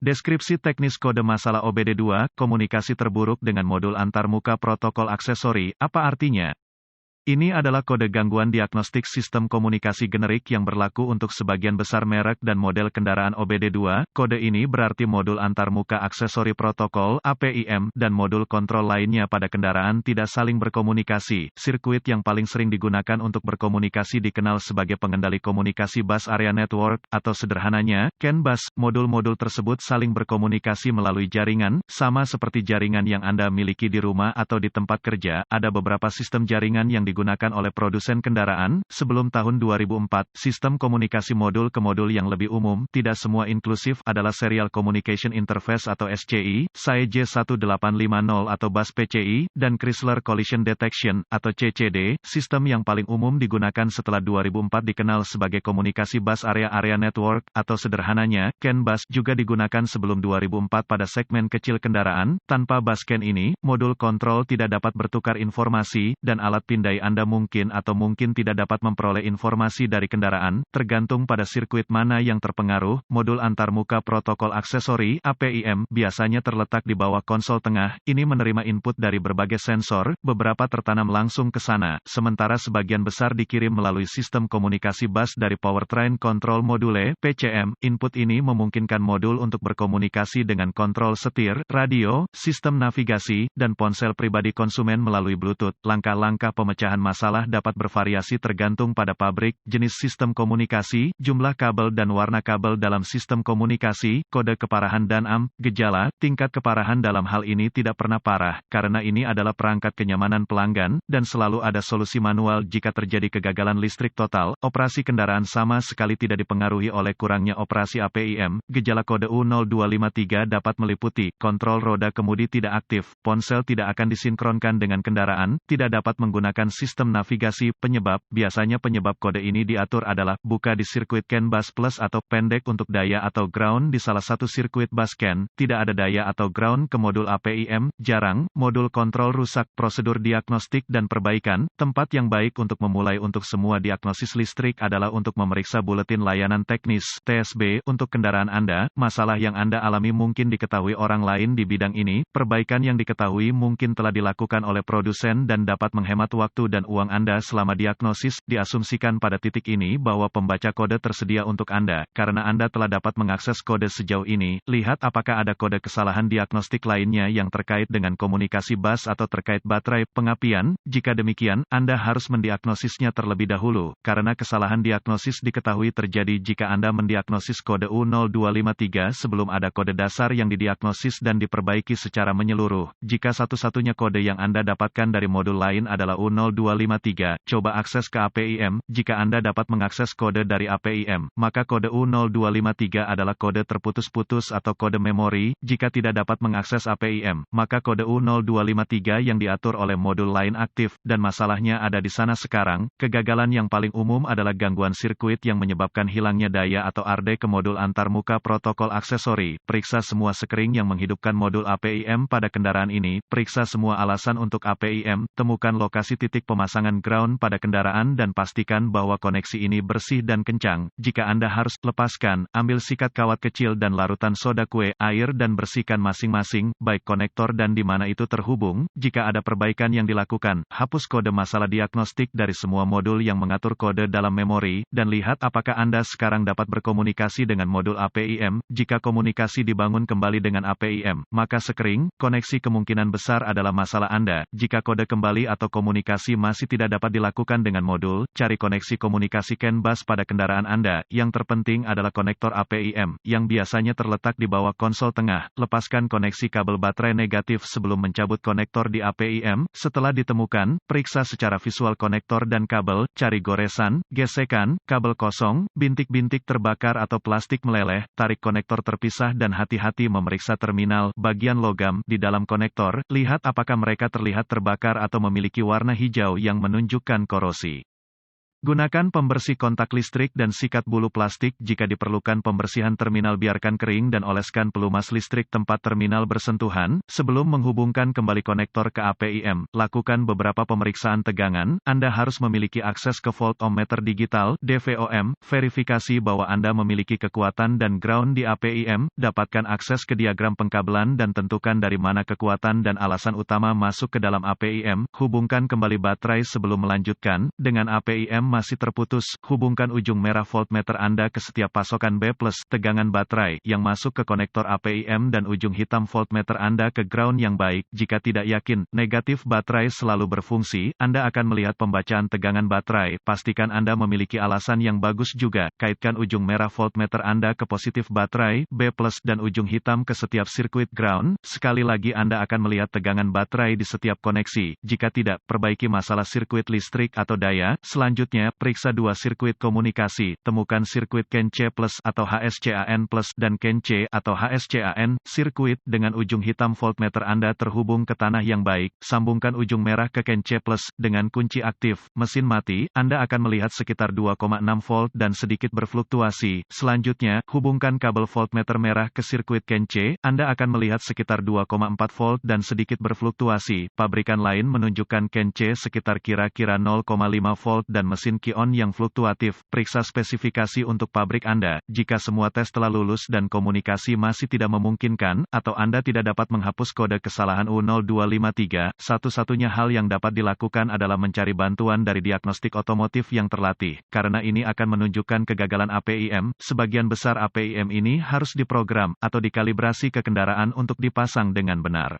Deskripsi teknis kode masalah OBD2, komunikasi terburuk dengan modul antarmuka protokol aksesori, apa artinya? Ini adalah kode gangguan diagnostik sistem komunikasi generik yang berlaku untuk sebagian besar merek dan model kendaraan OBD2. Kode ini berarti modul antarmuka aksesori protokol (APIM) dan modul kontrol lainnya pada kendaraan tidak saling berkomunikasi. Sirkuit yang paling sering digunakan untuk berkomunikasi dikenal sebagai pengendali komunikasi bus area network, atau sederhananya, CAN bus. Modul-modul tersebut saling berkomunikasi melalui jaringan, sama seperti jaringan yang Anda miliki di rumah atau di tempat kerja. Ada beberapa sistem jaringan yang digunakan oleh produsen kendaraan. Sebelum tahun 2004, sistem komunikasi modul ke modul yang lebih umum, tidak semua inklusif, adalah Serial Communication Interface atau SCI, SAE J1850 atau bus PCI, dan Chrysler Collision Detection, atau CCD. Sistem yang paling umum digunakan setelah 2004 dikenal sebagai komunikasi bus area network, atau sederhananya, CAN bus, juga digunakan sebelum 2004 pada segmen kecil kendaraan. Tanpa bus CAN ini, modul kontrol tidak dapat bertukar informasi, dan alat pindai Anda mungkin atau mungkin tidak dapat memperoleh informasi dari kendaraan, tergantung pada sirkuit mana yang terpengaruh. Modul antarmuka protokol aksesori (APIM) biasanya terletak di bawah konsol tengah. Ini menerima input dari berbagai sensor, beberapa tertanam langsung ke sana, sementara sebagian besar dikirim melalui sistem komunikasi bus dari Powertrain Control Module (PCM). Input ini memungkinkan modul untuk berkomunikasi dengan kontrol setir, radio, sistem navigasi, dan ponsel pribadi konsumen melalui Bluetooth. Langkah-langkah pemecahan masalah dapat bervariasi tergantung pada pabrik, jenis sistem komunikasi, jumlah kabel dan warna kabel dalam sistem komunikasi, kode keparahan dan gejala. Tingkat keparahan dalam hal ini tidak pernah parah, karena ini adalah perangkat kenyamanan pelanggan, dan selalu ada solusi manual jika terjadi kegagalan listrik total. Operasi kendaraan sama sekali tidak dipengaruhi oleh kurangnya operasi APIM. Gejala kode U0253 dapat meliputi, kontrol roda kemudi tidak aktif, ponsel tidak akan disinkronkan dengan kendaraan, tidak dapat menggunakan sistem navigasi. Biasanya penyebab kode ini diatur adalah, buka di sirkuit CAN bus plus atau pendek untuk daya atau ground di salah satu sirkuit bus CAN, tidak ada daya atau ground ke modul APIM, jarang, modul kontrol rusak. Prosedur diagnostik dan perbaikan, tempat yang baik untuk memulai untuk semua diagnosis listrik adalah untuk memeriksa buletin layanan teknis, TSB, untuk kendaraan Anda. Masalah yang Anda alami mungkin diketahui orang lain di bidang ini, perbaikan yang diketahui mungkin telah dilakukan oleh produsen dan dapat menghemat waktu dan uang Anda selama diagnosis. Diasumsikan pada titik ini bahwa pembaca kode tersedia untuk Anda, karena Anda telah dapat mengakses kode sejauh ini. Lihat apakah ada kode kesalahan diagnostik lainnya yang terkait dengan komunikasi bus atau terkait baterai pengapian. Jika demikian, Anda harus mendiagnosisnya terlebih dahulu, karena kesalahan diagnosis diketahui terjadi jika Anda mendiagnosis kode U0253 sebelum ada kode dasar yang didiagnosis dan diperbaiki secara menyeluruh. Jika satu-satunya kode yang Anda dapatkan dari modul lain adalah U0253, coba akses ke APIM. Jika Anda dapat mengakses kode dari APIM, maka kode U0253 adalah kode terputus-putus atau kode memori. Jika tidak dapat mengakses APIM, maka kode U0253 yang diatur oleh modul lain aktif, dan masalahnya ada di sana sekarang. Kegagalan yang paling umum adalah gangguan sirkuit yang menyebabkan hilangnya daya atau arde ke modul antarmuka protokol aksesori. Periksa semua sekring yang menghidupkan modul APIM pada kendaraan ini. Periksa semua alasan untuk APIM. Temukan lokasi titik pemasangan ground pada kendaraan dan pastikan bahwa koneksi ini bersih dan kencang. Jika Anda harus lepaskan, ambil sikat kawat kecil dan larutan soda kue, air dan bersihkan masing-masing, baik konektor dan di mana itu terhubung. Jika ada perbaikan yang dilakukan, hapus kode masalah diagnostik dari semua modul yang mengatur kode dalam memori, dan lihat apakah Anda sekarang dapat berkomunikasi dengan modul APIM. Jika komunikasi dibangun kembali dengan APIM, maka sekring, koneksi kemungkinan besar adalah masalah Anda. Jika kode kembali atau komunikasi masih tidak dapat dilakukan dengan modul, cari koneksi komunikasi CAN bus pada kendaraan Anda. Yang terpenting adalah konektor APIM, yang biasanya terletak di bawah konsol tengah. Lepaskan koneksi kabel baterai negatif sebelum mencabut konektor di APIM. Setelah ditemukan, periksa secara visual konektor dan kabel, cari goresan, gesekan, kabel kosong, bintik-bintik terbakar atau plastik meleleh, tarik konektor terpisah dan hati-hati memeriksa terminal, bagian logam, di dalam konektor. Lihat apakah mereka terlihat terbakar atau memiliki warna hijau yang menunjukkan korosi. Gunakan pembersih kontak listrik dan sikat bulu plastik jika diperlukan pembersihan terminal. Biarkan kering dan oleskan pelumas listrik tempat terminal bersentuhan, sebelum menghubungkan kembali konektor ke APIM. Lakukan beberapa pemeriksaan tegangan. Anda harus memiliki akses ke voltmeter digital, DVOM, verifikasi bahwa Anda memiliki kekuatan dan ground di APIM, dapatkan akses ke diagram pengkabelan dan tentukan dari mana kekuatan dan alasan utama masuk ke dalam APIM. Hubungkan kembali baterai sebelum melanjutkan. Dengan APIM masih terputus, hubungkan ujung merah voltmeter Anda ke setiap pasokan B+ tegangan baterai yang masuk ke konektor APIM dan ujung hitam voltmeter Anda ke ground yang baik. Jika tidak yakin, negatif baterai selalu berfungsi, Anda akan melihat pembacaan tegangan baterai. Pastikan Anda memiliki alasan yang bagus juga. Kaitkan ujung merah voltmeter Anda ke positif baterai, B+ dan ujung hitam ke setiap sirkuit ground. Sekali lagi Anda akan melihat tegangan baterai di setiap koneksi. Jika tidak, perbaiki masalah sirkuit listrik atau daya. Selanjutnya, periksa dua sirkuit komunikasi. Temukan sirkuit CAN C+ atau HSCAN+ dan CAN C atau HSCAN. Sirkuit dengan ujung hitam voltmeter Anda terhubung ke tanah yang baik. Sambungkan ujung merah ke CAN C+ dengan kunci aktif. Mesin mati, Anda akan melihat sekitar 2,6 volt dan sedikit berfluktuasi. Selanjutnya, hubungkan kabel voltmeter merah ke sirkuit CAN C. Anda akan melihat sekitar 2,4 volt dan sedikit berfluktuasi. Pabrikan lain menunjukkan CAN C sekitar kira-kira 0,5 volt dan mesin Ki-on yang fluktuatif. Periksa spesifikasi untuk pabrik Anda. Jika semua tes telah lulus dan komunikasi masih tidak memungkinkan, atau Anda tidak dapat menghapus kode kesalahan U0253, satu-satunya hal yang dapat dilakukan adalah mencari bantuan dari diagnostik otomotif yang terlatih. Karena ini akan menunjukkan kegagalan APIM, sebagian besar APIM ini harus diprogram atau dikalibrasi ke kendaraan untuk dipasang dengan benar.